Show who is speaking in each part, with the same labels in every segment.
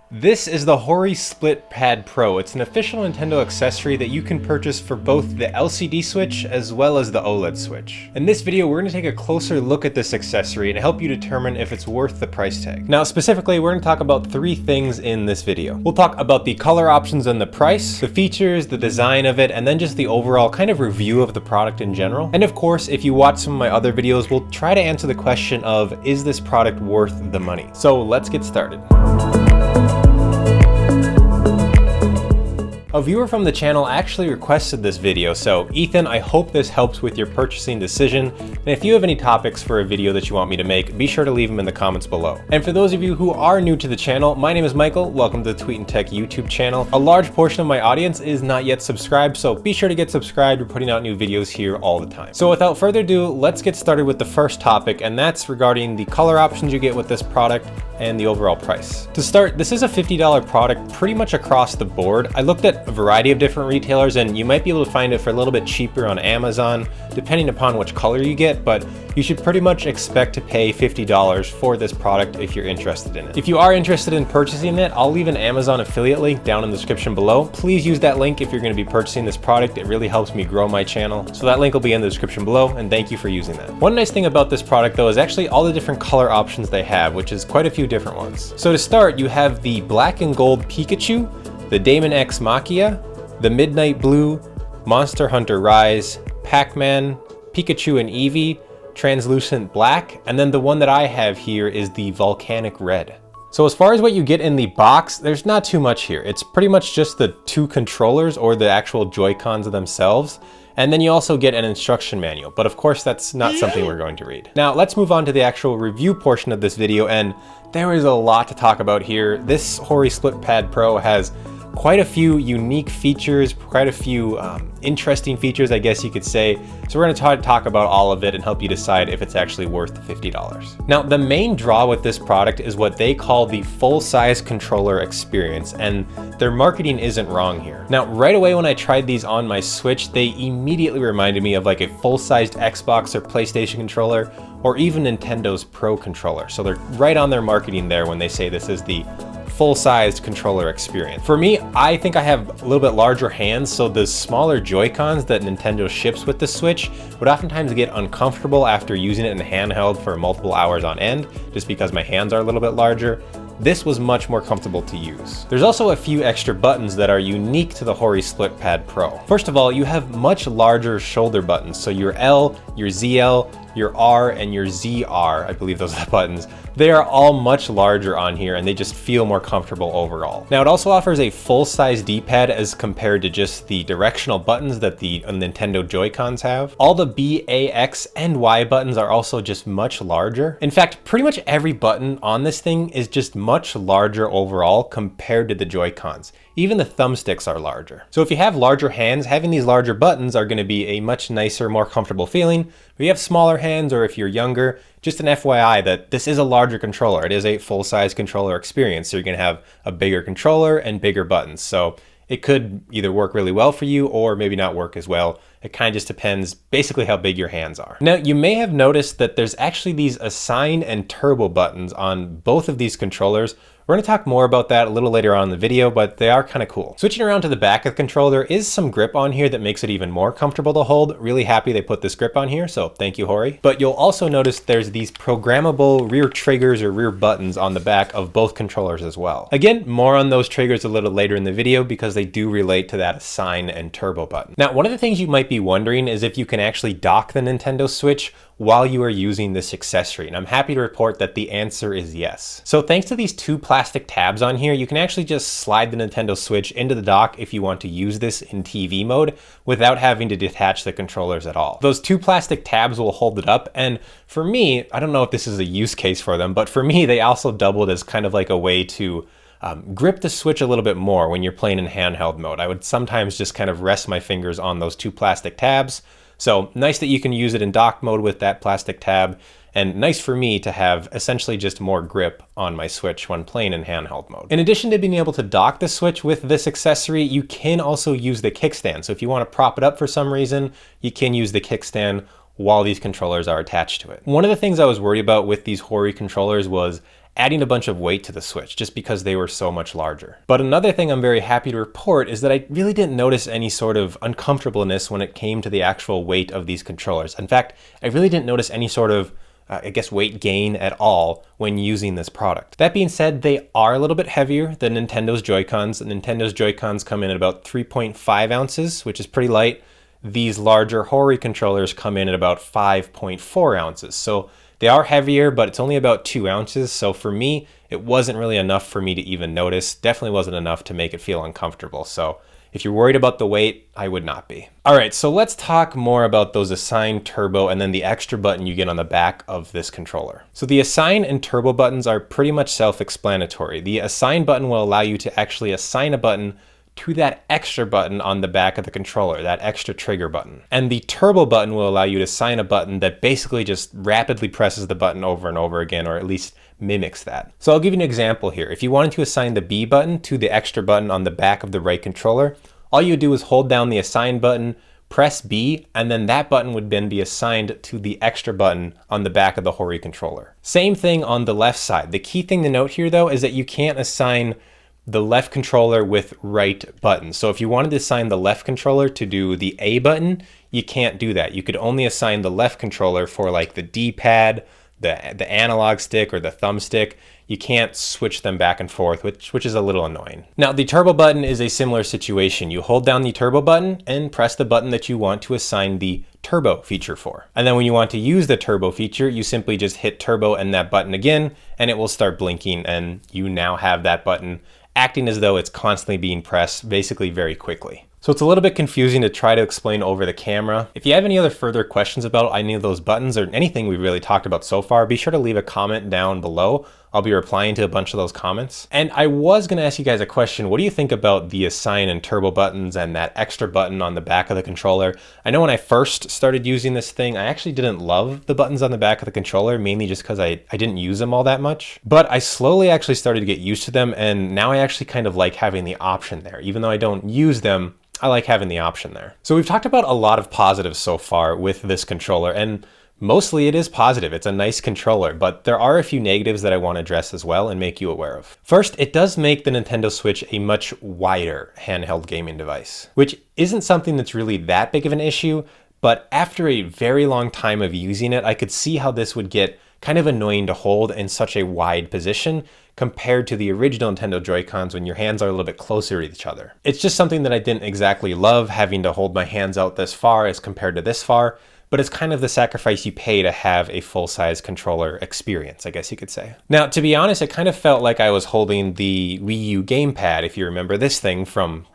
Speaker 1: This is the Hori Split Pad Pro. It's an official Nintendo accessory that you can purchase for both the LCD Switch as well as the OLED Switch. In this video, we're going to take a closer look at this accessory and help you determine if it's worth the price tag. Now, specifically, we're going to talk about three things in this video. We'll talk about the color options and the price, the features, the design of it, and then just the overall kind of review of the product in general. And of course, if you watch some of my other videos, we'll try to answer the question of, is this product worth the money? So let's get started. A viewer from the channel actually requested this video, so Ethan, I hope this helps with your purchasing decision, and if you have any topics for a video that you want me to make, be sure to leave them in the comments below. And for those of you who are new to the channel, my name is Michael, welcome to the Tweet and Tech YouTube channel. A large portion of my audience is not yet subscribed, so be sure to get subscribed. We're putting out new videos here all the time. So without further ado, let's get started with the first topic, and that's regarding the color options you get with this product and the overall price. To start, this is a $50 product pretty much across the board. I looked at a variety of different retailers and you might be able to find it for a little bit cheaper on Amazon, depending upon which color you get, but you should pretty much expect to pay $50 for this product if you're interested in it. If you are interested in purchasing it, I'll leave an Amazon affiliate link down in the description below. Please use that link if you're going to be purchasing this product. It really helps me grow my channel. So that link will be in the description below, and thank you for using that. One nice thing about this product though is actually all the different color options they have, which is quite a few different ones. So to start, you have the black and gold Pikachu, the Damon X Machia, the Midnight Blue, Monster Hunter Rise, Pac-Man, Pikachu and Eevee, Translucent Black, and then the one that I have here is the Volcanic Red. So as far as what you get in the box, there's not too much here. It's pretty much just the two controllers or the actual Joy-Cons themselves. And then you also get an instruction manual, but of course that's not something we're going to read. Now let's move on to the actual review portion of this video, and there is a lot to talk about here. This Hori Split Pad Pro has quite a few unique features, quite a few interesting features, I guess you could say. So we're going to try to talk about all of it and help you decide if it's actually worth the $50. Now, the main draw with this product is what they call the full-size controller experience, and their marketing isn't wrong here. Now, right away when I tried these on my Switch, they immediately reminded me of like a full-sized Xbox or PlayStation controller, or even Nintendo's Pro controller. So they're right on their marketing there when they say this is the full-sized controller experience. For me, I think I have a little bit larger hands, so the smaller Joy-Cons that Nintendo ships with the Switch would oftentimes get uncomfortable after using it in handheld for multiple hours on end, just because my hands are a little bit larger. This was much more comfortable to use. There's also a few extra buttons that are unique to the Hori Split Pad Pro. First of all, you have much larger shoulder buttons. So your L, your ZL, your R, and your ZR, I believe those are the buttons. They are all much larger on here and they just feel more comfortable overall. Now it also offers a full-size D-pad as compared to just the directional buttons that the Nintendo Joy-Cons have. All the B, A, X, and Y buttons are also just much larger. In fact, pretty much every button on this thing is just much larger overall compared to the Joy-Cons. Even the thumbsticks are larger. So if you have larger hands, having these larger buttons are going to be a much nicer, more comfortable feeling. If you have smaller hands or if you're younger, just an FYI that this is a larger controller. It is a full-size controller experience. So you're going to have a bigger controller and bigger buttons. So it could either work really well for you or maybe not work as well. It kind of just depends basically how big your hands are. Now, you may have noticed that there's actually these assign and turbo buttons on both of these controllers. We're going to talk more about that a little later on in the video, but they are kind of cool. Switching around to the back of the controller, there is some grip on here that makes it even more comfortable to hold. Really happy they put this grip on here, so thank you, Hori. But you'll also notice there's these programmable rear triggers or rear buttons on the back of both controllers as well. Again, more on those triggers a little later in the video because they do relate to that assign and turbo button. Now, one of the things you might be wondering is if you can actually dock the Nintendo Switch while you are using this accessory, and I'm happy to report that the answer is yes. So thanks to these two plastic tabs on here, you can actually just slide the Nintendo Switch into the dock if you want to use this in TV mode without having to detach the controllers at all. Those two plastic tabs will hold it up, and for me, I don't know if this is a use case for them, but for me, they also doubled as kind of like a way to grip the Switch a little bit more when you're playing in handheld mode. I would sometimes just kind of rest my fingers on those two plastic tabs. So nice that you can use it in dock mode with that plastic tab, and nice for me to have essentially just more grip on my Switch when playing in handheld mode. In addition to being able to dock the Switch with this accessory, you can also use the kickstand. So if you want to prop it up for some reason, you can use the kickstand while these controllers are attached to it. One of the things I was worried about with these Hori controllers was adding a bunch of weight to the Switch just because they were so much larger. But another thing I'm very happy to report is that I really didn't notice any sort of uncomfortableness when it came to the actual weight of these controllers. In fact, I really didn't notice any sort of weight gain at all when using this product. That being said, they are a little bit heavier than Nintendo's Joy-Cons. Nintendo's Joy-Cons come in at about 3.5 ounces, which is pretty light. These larger Hori controllers come in at about 5.4 ounces. So they are heavier, but it's only about 2 ounces. So for me, it wasn't really enough for me to even notice. Definitely wasn't enough to make it feel uncomfortable. So if you're worried about the weight, I would not be. All right, so let's talk more about those assign, turbo, and then the extra button you get on the back of this controller. So the assign and turbo buttons are pretty much self-explanatory. The assign button will allow you to actually assign a button to that extra button on the back of the controller, that extra trigger button. And the turbo button will allow you to assign a button that basically just rapidly presses the button over and over again, or at least mimics that. So I'll give you an example here. If you wanted to assign the B button to the extra button on the back of the right controller, all you do is hold down the assign button, press B, and then that button would then be assigned to the extra button on the back of the Hori controller. Same thing on the left side. The key thing to note here though is that you can't assign the left controller with right buttons. So if you wanted to assign the left controller to do the A button, you can't do that. You could only assign the left controller for like the D-pad, the analog stick, or the thumbstick. You can't switch them back and forth, which is a little annoying. Now, the turbo button is a similar situation. You hold down the turbo button and press the button that you want to assign the turbo feature for. And then when you want to use the turbo feature, you simply just hit turbo and that button again, and it will start blinking, and you now have that button acting as though it's constantly being pressed, basically very quickly. So it's a little bit confusing to try to explain over the camera. If you have any other further questions about any of those buttons or anything we've really talked about so far, be sure to leave a comment down below. I'll be replying to a bunch of those comments. And I was gonna ask you guys a question. What do you think about the assign and turbo buttons and that extra button on the back of the controller? I know when I first started using this thing, I actually didn't love the buttons on the back of the controller, mainly just because I didn't use them all that much. But I slowly actually started to get used to them, and now I actually kind of like having the option there. Even though I don't use them, I like having the option there. So we've talked about a lot of positives so far with this controller, and mostly it is positive. It's a nice controller, but there are a few negatives that I want to address as well and make you aware of. First, it does make the Nintendo Switch a much wider handheld gaming device, which isn't something that's really that big of an issue, but after a very long time of using it, I could see how this would get kind of annoying to hold in such a wide position compared to the original Nintendo Joy-Cons when your hands are a little bit closer to each other. It's just something that I didn't exactly love, having to hold my hands out this far as compared to this far, but it's kind of the sacrifice you pay to have a full-size controller experience, I guess you could say. Now, to be honest, it kind of felt like I was holding the Wii U gamepad, if you remember this thing from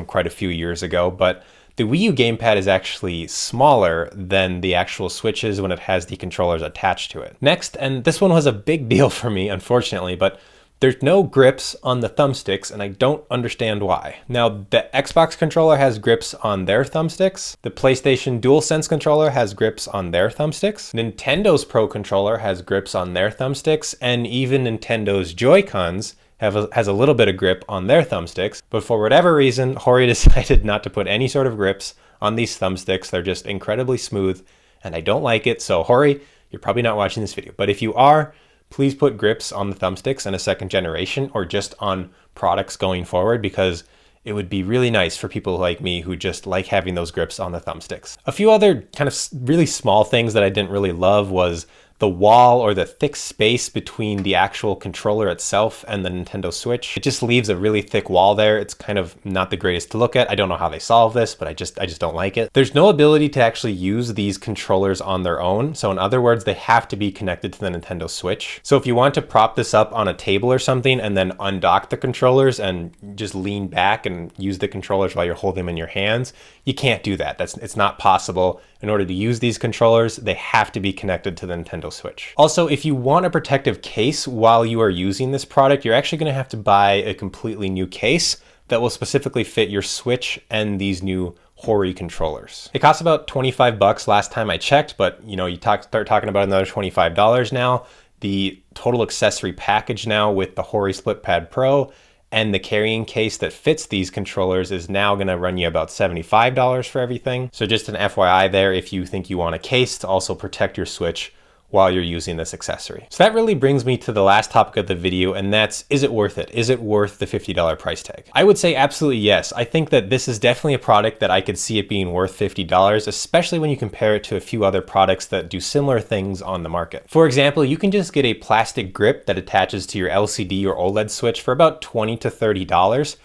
Speaker 1: quite a few years ago, but the Wii U gamepad is actually smaller than the actual Switches when it has the controllers attached to it. Next, and this one was a big deal for me, unfortunately, but there's no grips on the thumbsticks, and I don't understand why. Now, the Xbox controller has grips on their thumbsticks. The PlayStation DualSense controller has grips on their thumbsticks. Nintendo's Pro controller has grips on their thumbsticks, and even Nintendo's Joy-Cons has a little bit of grip on their thumbsticks, but for whatever reason, Hori decided not to put any sort of grips on these thumbsticks. They're just incredibly smooth, and I don't like it. So Hori, you're probably not watching this video, but if you are, please put grips on the thumbsticks in a second generation or just on products going forward, because it would be really nice for people like me who just like having those grips on the thumbsticks. A few other kind of really small things that I didn't really love was the wall or the thick space between the actual controller itself and the Nintendo Switch. It just leaves a really thick wall there. It's kind of not the greatest to look at. I don't know how they solve this, but I just don't like it. There's no ability to actually use these controllers on their own. So in other words, they have to be connected to the Nintendo Switch. So if you want to prop this up on a table or something and then undock the controllers and just lean back and use the controllers while you're holding them in your hands, you can't do that. It's not possible. In order to use these controllers, they have to be connected to the Nintendo Switch. Also, if you want a protective case while you are using this product, you're actually going to have to buy a completely new case that will specifically fit your Switch and these new Hori controllers. It costs about 25 bucks last time I checked, but you start talking about another $25 now. The total accessory package now with the Hori Split Pad Pro and the carrying case that fits these controllers is now going to run you about $75 for everything. So just an FYI there, if you think you want a case to also protect your Switch while you're using this accessory. So that really brings me to the last topic of the video, and that's, is it worth it? Is it worth the $50 price tag? I would say absolutely yes. I think that this is definitely a product that I could see it being worth $50, especially when you compare it to a few other products that do similar things on the market. For example, you can just get a plastic grip that attaches to your LCD or OLED switch for about $20 to $30.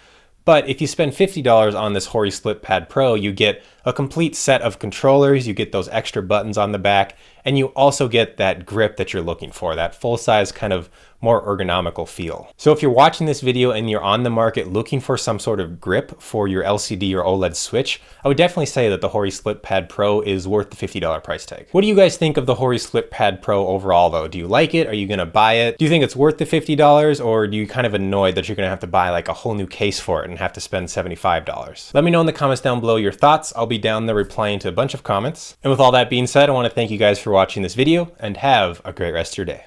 Speaker 1: But if you spend $50 on this Hori Split Pad Pro, you get a complete set of controllers, you get those extra buttons on the back, and you also get that grip that you're looking for, that full-size kind of more ergonomical feel. So if you're watching this video and you're on the market looking for some sort of grip for your LCD or OLED switch, I would definitely say that the Hori Split Pad Pro is worth the $50 price tag. What do you guys think of the Hori Split Pad Pro overall though? Do you like it? Are you gonna buy it? Do you think it's worth the $50, or do you kind of annoyed that you're gonna have to buy like a whole new case for it and have to spend $75? Let me know in the comments down below your thoughts. I'll be down there replying to a bunch of comments. And with all that being said, I wanna thank you guys for watching this video and have a great rest of your day.